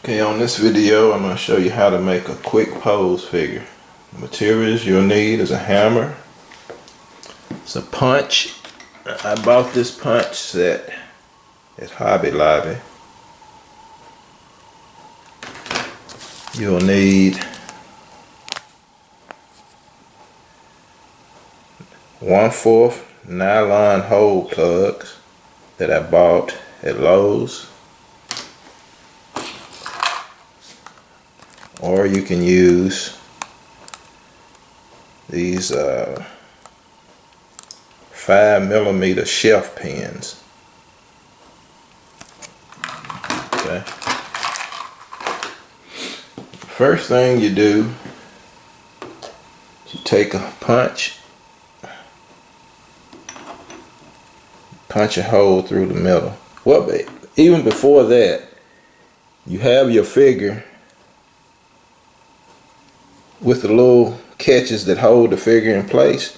Okay, on this video I'm going to show you how to make a quick pose figure. The materials you'll need is a hammer, it's a punch. I bought this punch set at Hobby Lobby. You'll need 1/4 nylon hole plugs that I bought at Lowe's. Or you can use these 5mm shelf pins. Okay. First thing you do, you take a punch a hole through the middle. Well, even before that, you have your figure with the little catches that hold the figure in place.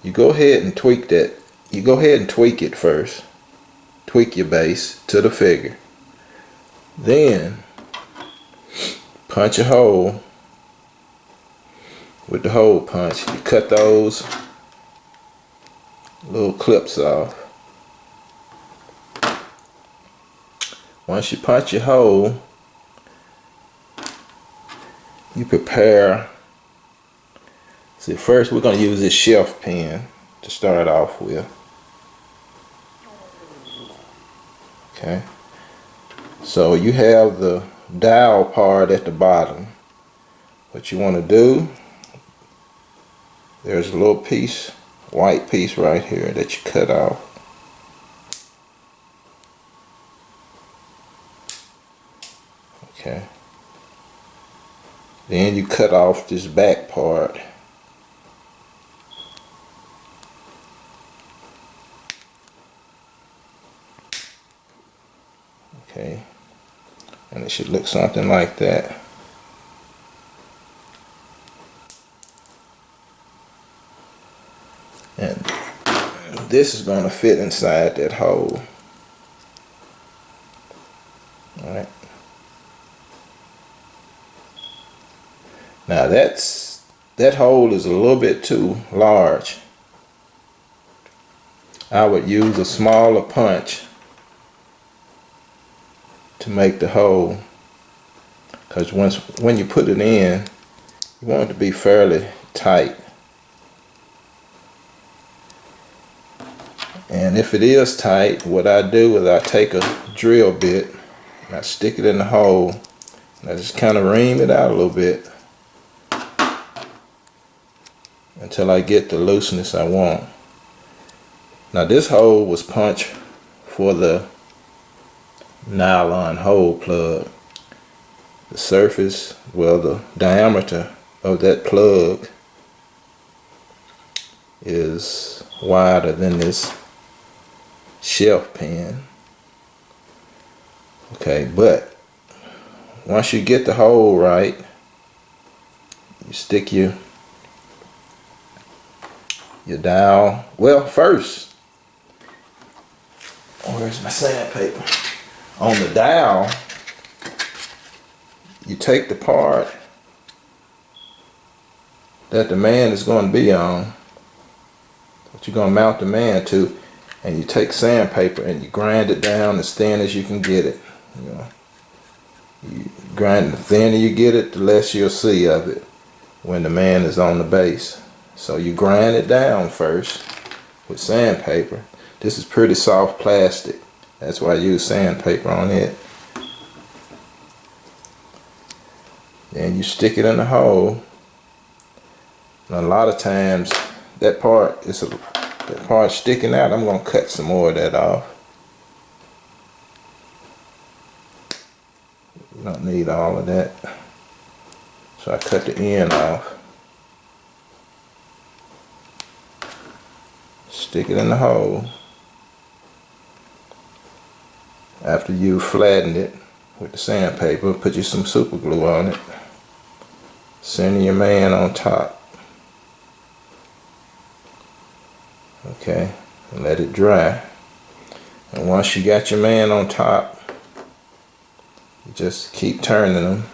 You go ahead and tweak that. You go ahead and tweak it first. Tweak your base to the figure. Then punch a hole with the hole punch. You cut those little clips off. Once you punch your hole, you prepare. See, first we're going to use this shelf pin to start off with. Okay. So you have the dowel part at the bottom. What you want to do, there's a little piece, white piece right here that you cut off. Okay. Then you cut off this back part. Okay. And it should look something like that. And this is going to fit inside that hole. Alright. Now that hole is a little bit too large. I would use a smaller punch to make the hole, because when you put it in, you want it to be fairly tight. And if it is tight, what I do is I take a drill bit and I stick it in the hole and I just kind of ream it out a little bit until I get the looseness I want. Now this hole was punched for the nylon hole plug. The surface, well, the diameter of that plug is wider than this shelf pin. Okay, but once you get the hole right, you stick your dowel. Well, first, where's my sandpaper? On the dowel, you take the part that the man is going to be on, that you're going to mount the man to, and you take sandpaper and you grind it down as thin as you can get it. You know, you grind it, the thinner you get it, the less you'll see of it when the man is on the base. So you grind it down first with sandpaper. This is pretty soft plastic. That's why I use sandpaper on it. Then you stick it in the hole. And a lot of times that part sticking out. I'm going to cut some more of that off. You don't need all of that. So I cut the end off. Stick it in the hole. After you flattened it with the sandpaper, put you some super glue on it. Center your man on top. Okay, and let it dry. And once you got your man on top, you just keep turning them.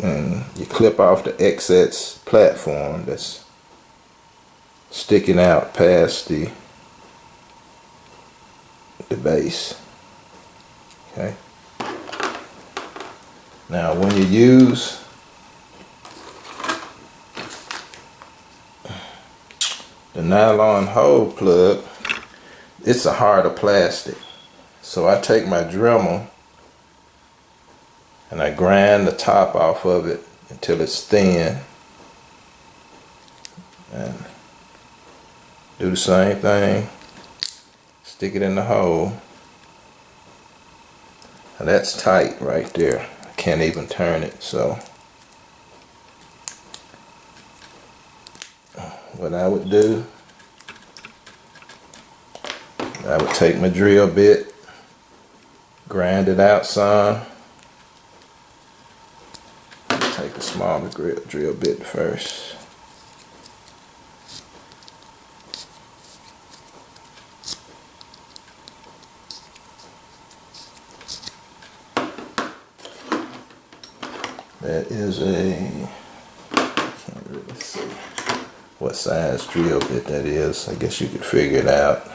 And you clip off the excess platform that's sticking out past the base. Okay. Now when you use the nylon hole plug, it's a harder plastic. So I take my Dremel and I grind the top off of it until it's thin. And do the same thing. Stick it in the hole. Now that's tight right there. I can't even turn it. So what I would do, I would take my drill bit, grind it out some. Take a smaller drill bit first. That is a, I can't really see what size drill bit that is. I guess you could figure it out.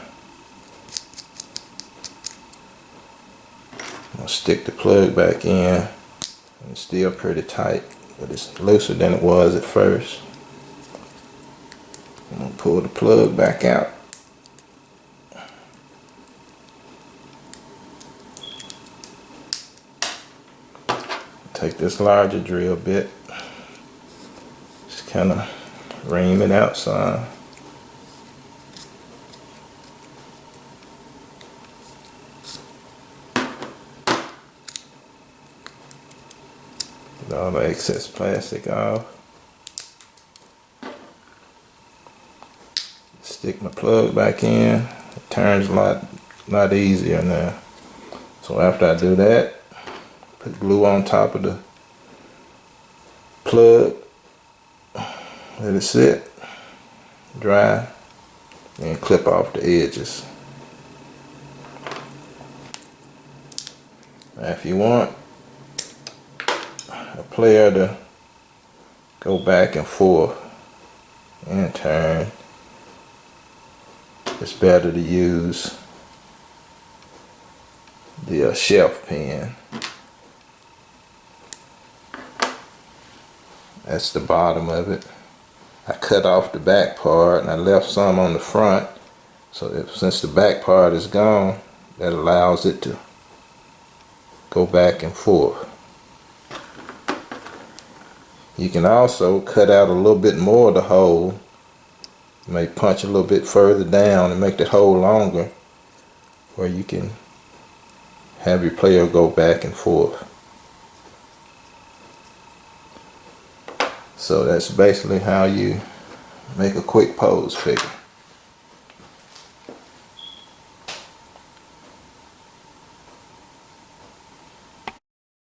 I'm gonna stick the plug back in. It's still pretty tight, but it's looser than it was at first. I'm gonna pull the plug back out. Take this larger drill bit, just kind of ream it out some. Get all the excess plastic off. Stick my plug back in. It turns a lot easier now. So after I do that, put glue on top of the plug, let it sit, dry, and clip off the edges. Now if you want a player to go back and forth and turn, it's better to use the shelf pin. That's the bottom of it. I cut off the back part and I left some on the front. So since the back part is gone, that allows it to go back and forth. You can also cut out a little bit more of the hole. You may punch a little bit further down and make the hole longer, where you can have your player go back and forth. So that's basically how you make a quick pose figure.